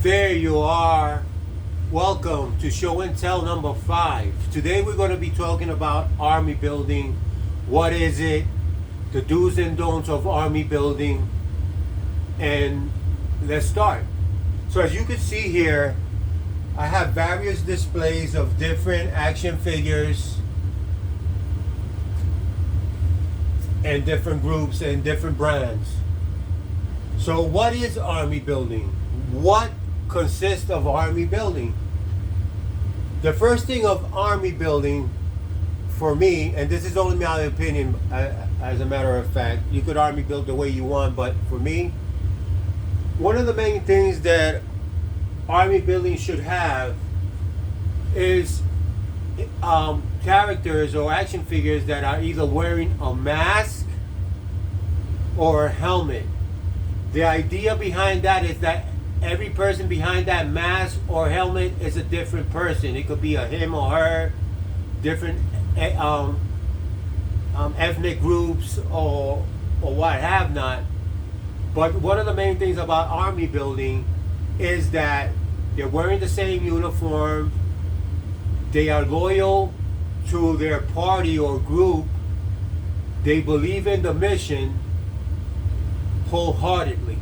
There you are. Welcome to Show and Tell number 5. Today we're going to be talking about army building. What is it? The do's and don'ts of army building. And let's start. So as you can see here, I have various displays of different action figures and different groups and different brands. So what is army building? What consists of army building? The first thing of army building for me, and this is only my opinion, as a matter of fact, you could army build the way you want, but for me, one of the main things that army building should have is characters or action figures that are either wearing a mask or a helmet. The idea behind that is that every person behind that mask or helmet is a different person. It could be a him or her, different ethnic groups or what have not. But one of the main things about army building is that they're wearing the same uniform, they are loyal to their party or group, they believe in the mission wholeheartedly.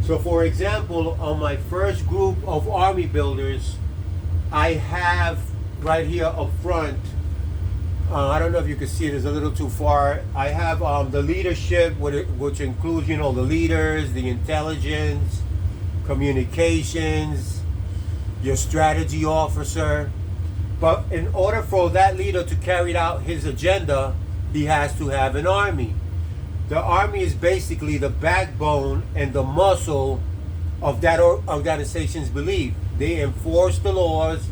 So for example, on my first group of army builders, I have right here up front, I don't know if you can see it, it's a little too far. I have the leadership, which includes, the leaders, the intelligence, communications, your strategy officer. But in order for that leader to carry out his agenda, he has to have an army. The army is basically the backbone and the muscle of that organization's belief. They enforce the laws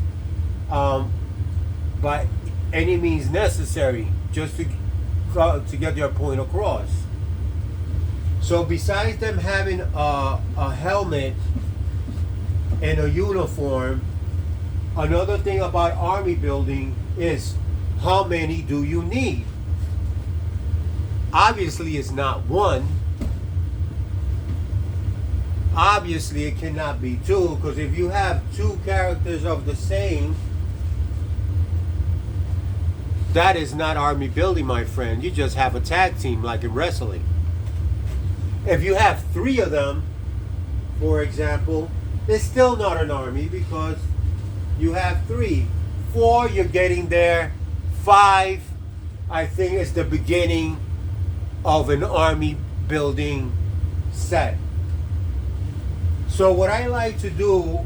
by any means necessary just to get their point across. So besides them having a helmet and a uniform, another thing about army building is how many do you need? Obviously, it's not one. Obviously, it cannot be two, because if you have two characters of the same, that is not army building, my friend. You just have a tag team like in wrestling. If you have 3 of them, for example, it's still not an army because you have 3. 4, you're getting there. 5, I think, is the beginning of an army building set. So what I like to do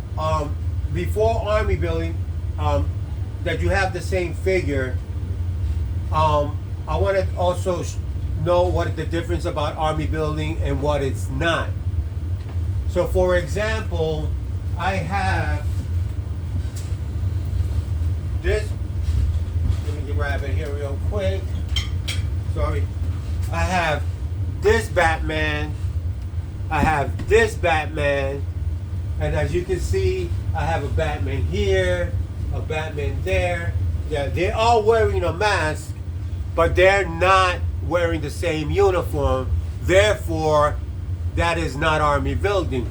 before army building, that you have the same figure, I want to also know what the difference about army building and what it's not. So for example, I have this, let me grab it here real quick, sorry. I have this Batman, I have this Batman, and as you can see, I have a Batman here, a Batman there. Yeah, they're all wearing a mask, but they're not wearing the same uniform. Therefore, that is not army building.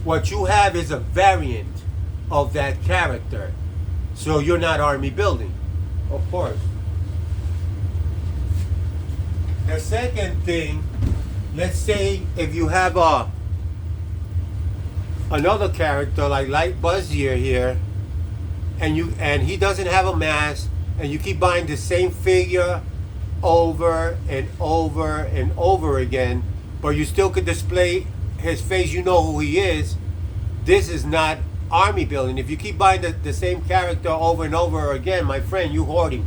What you have is a variant of that character. So you're not army building, of course. The second thing, let's say if you have another character like Light Buzzier here, and he doesn't have a mask, and you keep buying the same figure over and over and over again, but you still could display his face, you know who he is. This is not army building. If you keep buying the same character over and over again, my friend, you hoarding.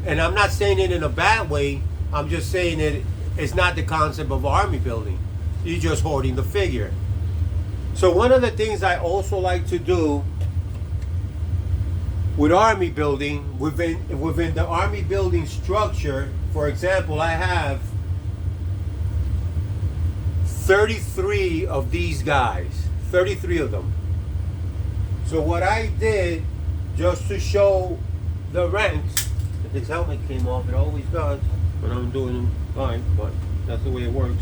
And I'm not saying it in a bad way. I'm just saying it's not the concept of army building. You're just hoarding the figure. So one of the things I also like to do with army building, within the army building structure, for example, I have 33 of these guys, 33 of them. So what I did, just to show the ranks, if his helmet came off, it always does when I'm doing them fine, but that's the way it works.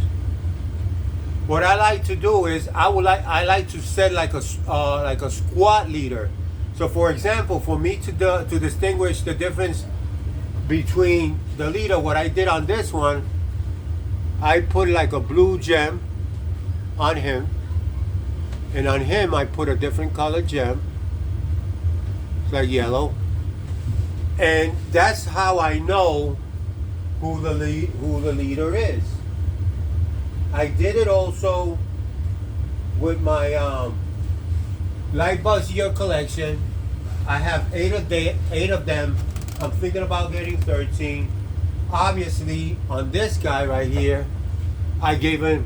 What I like to do is I like to set like a squad leader. So for example, for me to distinguish the difference between the leader, what I did on this one, I put like a blue gem on him, and on him I put a different color gem. It's like yellow, and that's how I know who the leader is. I did it also with my Lightbuzz Year collection. I have eight of them. I'm thinking about getting 13. Obviously, on this guy right here, I gave him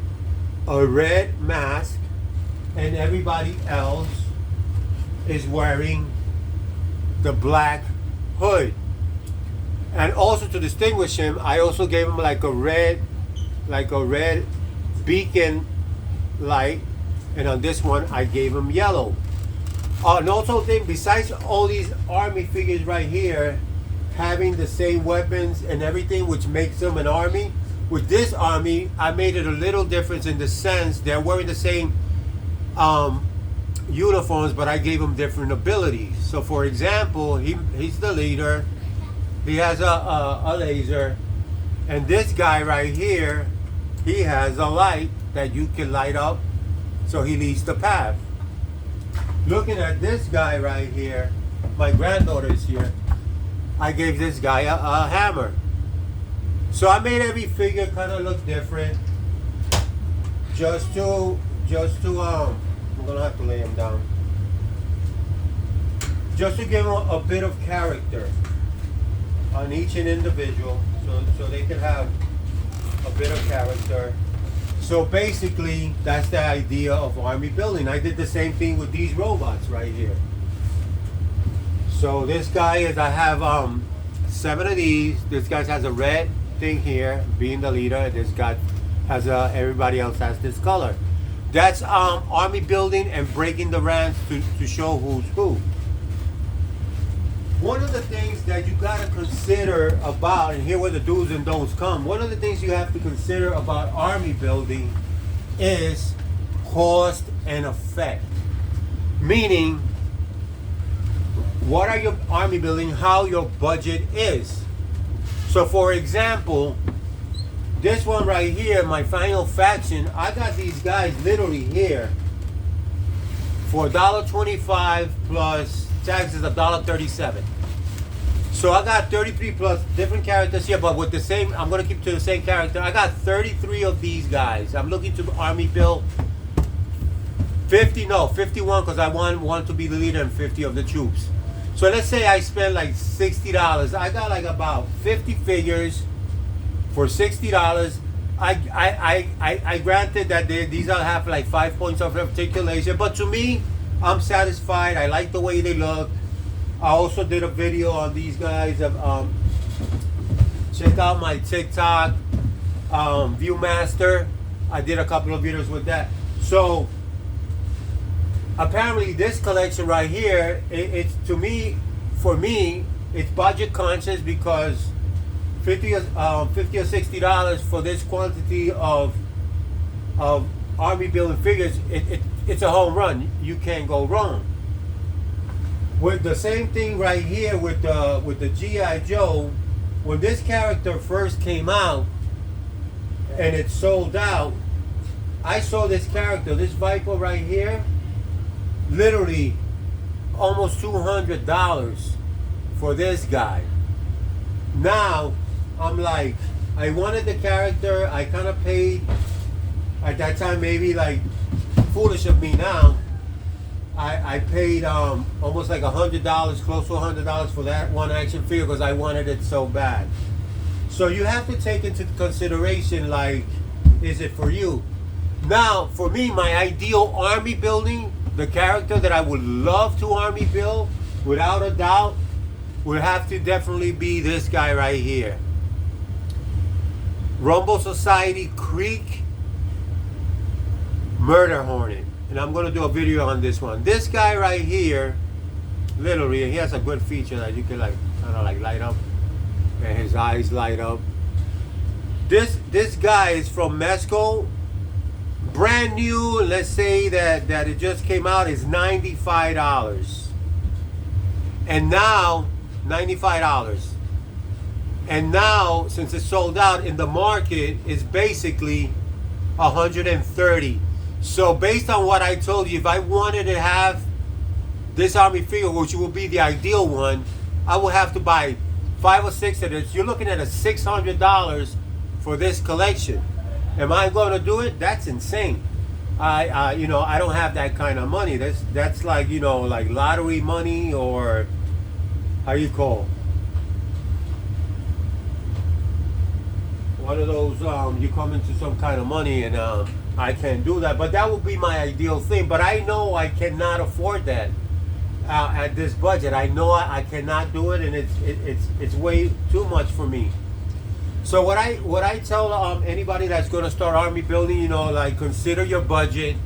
a red mask, and everybody else is wearing the black hood. And also to distinguish him, I also gave him like a red beacon light, and on this one I gave him yellow. And also thing, besides all these army figures right here having the same weapons and everything, which makes them an army, with this army I made it a little difference in the sense they're wearing the same uniforms, but I gave them different abilities. So for example, he's the leader, he has a laser, and this guy right here, he has a light that you can light up, so he leads the path. Looking at this guy right here, my granddaughter is here, I gave this guy a hammer. So I made every figure kind of look different, just to I'm gonna have to lay him down, just to give him a bit of character on each individual, so they can have a bit of character. So basically, that's the idea of army building. I did the same thing with these robots right here. So this guy is, I have 7 of these. This guy has a red thing here, being the leader. This guy has everybody else has this color. That's army building and breaking the ranks to show who's who. One of the things that you gotta consider about, and here where the do's and don'ts come, one of the things you have to consider about army building is cost and effect. Meaning, what are your army building, how your budget is. So for example, this one right here, my final faction, I got these guys literally here for $1.25 plus taxes of $1.37. So I got 33 plus different characters here, but with the same, I'm gonna keep to the same character. I got 33 of these guys. I'm looking to army build 51, because I want one to be the leader and 50 of the troops. So let's say I spend like $60. I got like about 50 figures for $60. I granted that these all have like 5 points of articulation, but to me, I'm satisfied. I like the way they look. I also did a video on these guys. Check out my TikTok, Viewmaster. I did a couple of videos with that. So apparently this collection right here, it's to me, for me, it's budget conscious, because $50 or $60 for this quantity of army building figures, it's a home run. You can't go wrong. With the same thing right here with the G.I. Joe, when this character first came out and it sold out, I saw this character, this Viper right here, literally almost $200 for this guy. Now I'm like, I wanted the character. I kind of paid at that time, maybe like foolish of me now. I paid almost like $100, close to $100 for that one action figure, because I wanted it so bad. So you have to take into consideration, like, is it for you? Now, for me, my ideal army building, the character that I would love to army build, without a doubt, would have to definitely be this guy right here. Rumble Society Creek Murder Hornet. And I'm going to do a video on this one. This guy right here, literally, he has a good feature that you can like, kind of like light up. And his eyes light up. This guy is from Mezco brand new, let's say that it just came out, is $95. And now, $95. And now, since it's sold out in the market, it's basically $130. So based on what I told you, if I wanted to have this Army figure, which will be the ideal one, I will have to buy 5 or 6 of this. You're looking at a $600 for this collection. Am I going to do it? That's insane. I don't have that kind of money. That's like, like lottery money, or how you call one of those, you come into some kind of money, and I can't do that. But that would be my ideal thing. But I know I cannot afford that at this budget. I know I cannot do it, and it's way too much for me. So what I tell anybody that's going to start army building, like, consider your budget.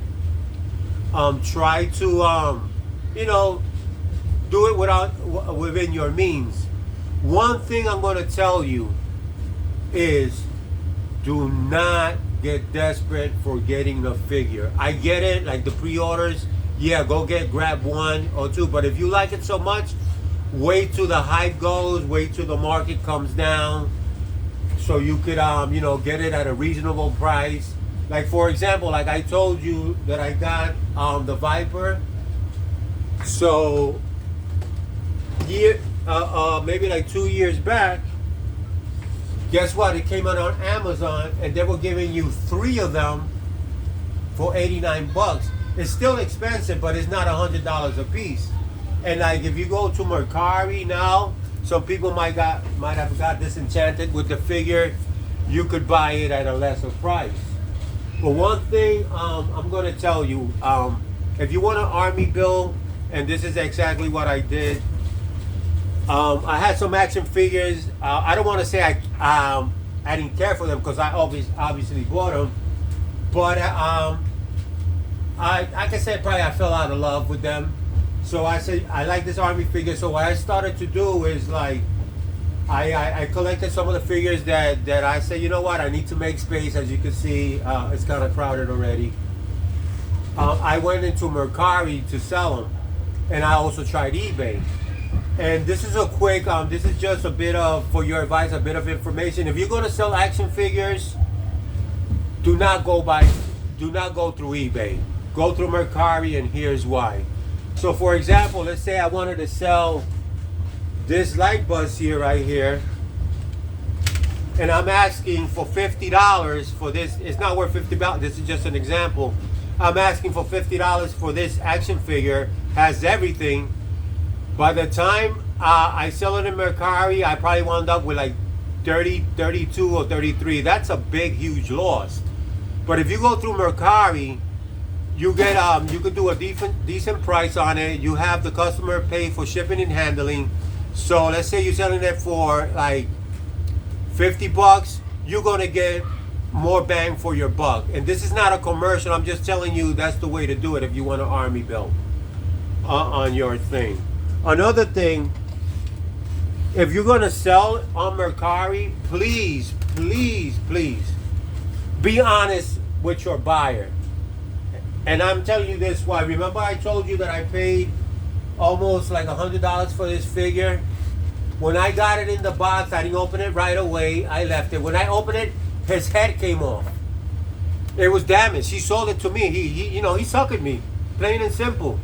Try to do it within your means. One thing I'm going to tell you is, do not get desperate for getting the figure. I get it, like the pre-orders. Yeah, grab 1 or 2. But if you like it so much, wait till the hype goes. Wait till the market comes down, so you could get it at a reasonable price. Like, for example, like I told you that I got the Viper. So maybe like 2 years back, guess what? It came out on Amazon, and they were giving you 3 of them for 89 bucks. It's still expensive, but it's not $100 a piece. And like, if you go to Mercari now, some people might have got disenchanted with the figure. You could buy it at a lesser price. But one thing I'm going to tell you, if you want an army build, and this is exactly what I did. I had some action figures. I don't want to say I didn't care for them, because I obviously bought them. But I can say probably I fell out of love with them. So I said, I like this army figure. So what I started to do is, like, I collected some of the figures that I said, you know what, I need to make space. As you can see, it's kind of crowded already. I went into Mercari to sell them. And I also tried eBay. And this is a quick, this is just a bit of, for your advice, a bit of information. If you're going to sell action figures, do not go through eBay. Go through Mercari, and here's why. So for example, let's say I wanted to sell this light bus here, right here, and I'm asking for $50 for this. It's not worth $50. This is just an example. I'm asking for $50 for this action figure. Has everything. By the time I sell it in Mercari, I probably wound up with like 30, 32, or 33. That's a big, huge loss. But if you go through Mercari, you get you could do a decent price on it. You have the customer pay for shipping and handling. So let's say you're selling it for like 50 bucks, you're gonna get more bang for your buck. And this is not a commercial. I'm just telling you that's the way to do it if you want an army build on your thing. Another thing, if you're gonna sell on Mercari, please be honest with your buyer. And I'm telling you this why. Remember I told you that I paid almost like $100 for this figure? When I got it in the box, I didn't open it right away. I left it. When I opened it, his head came off. It was damaged. He sold it to me. He suckered me, plain and simple.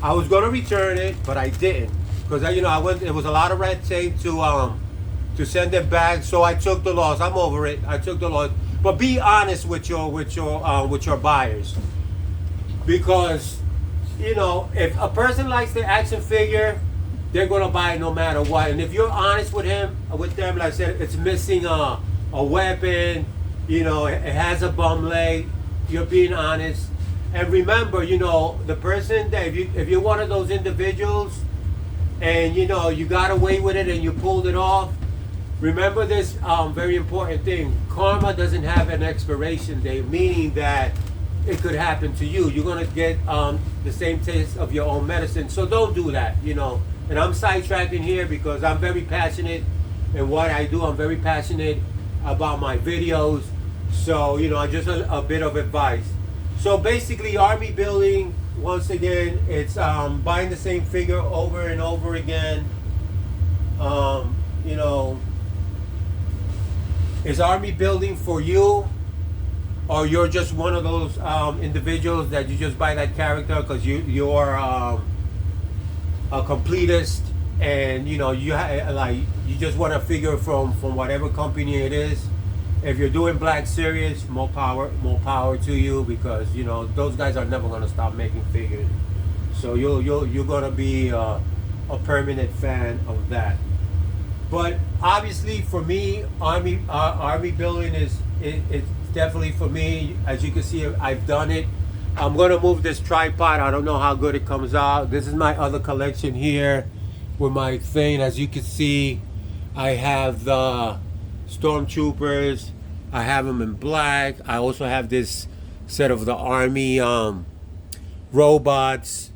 I was gonna return it, but I didn't, because I went. It was a lot of red tape to send it back. So I took the loss. I'm over it. I took the loss. But be honest with your buyers, because if a person likes the action figure, they're gonna buy it no matter what. And if you're honest with them, like I said, it's missing a weapon. It has a bum leg. You're being honest. And remember, the person that if you're one of those individuals, and you got away with it and you pulled it off, remember this very important thing: karma doesn't have an expiration date, meaning that it could happen to you. You're gonna get the same taste of your own medicine. So don't do that. And I'm sidetracking here because I'm very passionate in what I do. I'm very passionate about my videos. So just a bit of advice. So basically, army building, once again, it's buying the same figure over and over again. You know, is army building for you, or you're just one of those individuals that you just buy that character because you're a completist, and you know you just want a figure from whatever company it is. If you're doing Black Series, more power to you, because you know those guys are never gonna stop making figures. So you're gonna be a permanent fan of that. But obviously, for me, army building is it's definitely for me. As you can see, I've done it. I'm gonna move this tripod. I don't know how good it comes out. This is my other collection here with my thing. As you can see, I have the Stormtroopers. I have them in black. I also have this set of the army robots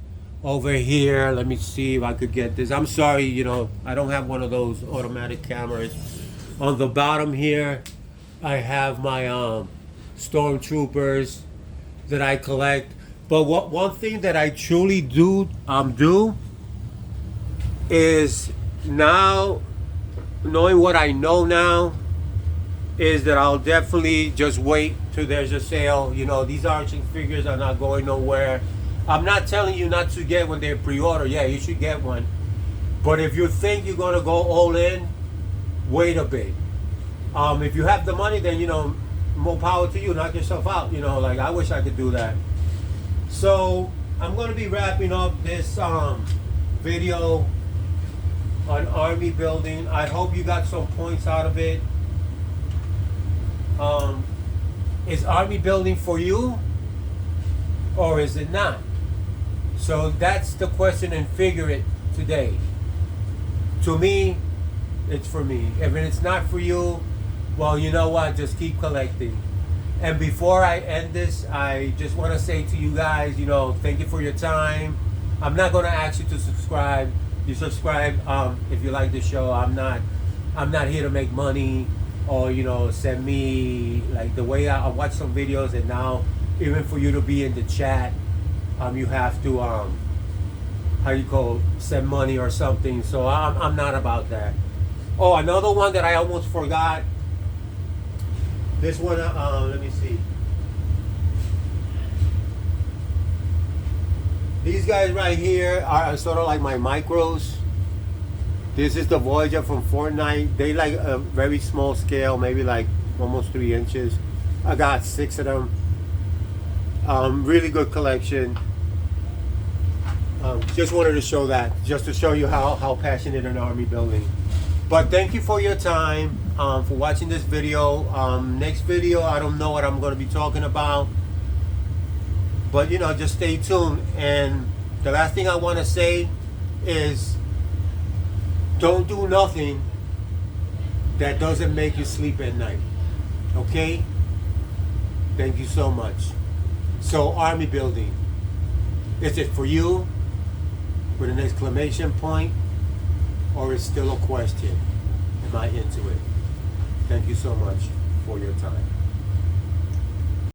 over here. Let me see if I could get this. I'm sorry, you know, I don't have one of those automatic cameras. On the bottom here, I have my Stormtroopers that I collect. But one thing that I truly do is, now knowing what I know now, is that I'll definitely just wait till there's a sale. You know, these action figures are not going nowhere. I'm not telling you not to get when they're pre-order. Yeah, you should get one. But if you think you're gonna go all in, wait a bit. If you have the money, then you know, more power to you. Knock yourself out. You know, like I wish I could do that. So I'm gonna be wrapping up this video on army building. I hope you got some points out of it. Is army building for you, or is it not? So that's the question, and figure it today. To me, it's for me. If it's not for you, well, you know what? Just keep collecting. And before I end this, I just want to say to you guys, you know, thank you for your time. I'm not going to ask you to subscribe. You subscribe if you like the show. I'm not here to make money, or you know, send me like the way I watch some videos, and now even for you to be in the chat, you have to send money or something. So I'm not about that. Oh, another one that I almost forgot. This one, let me see. These guys right here are sort of like my micros. This is the Voyager from Fortnite. They like a very small scale, maybe like almost 3 inches. I got 6 of them. Really good collection. Just wanted to show that, just to show you how passionate an army building. But thank you for your time, for watching this video. Next video, I don't know what I'm going to be talking about, but you know, just stay tuned. And the last thing I want to say is, don't do nothing that doesn't make you sleep at night. Okay? Thank you so much. So, army building, is it for you with an exclamation point, or is still a question? Am I into it? Thank you so much for your time.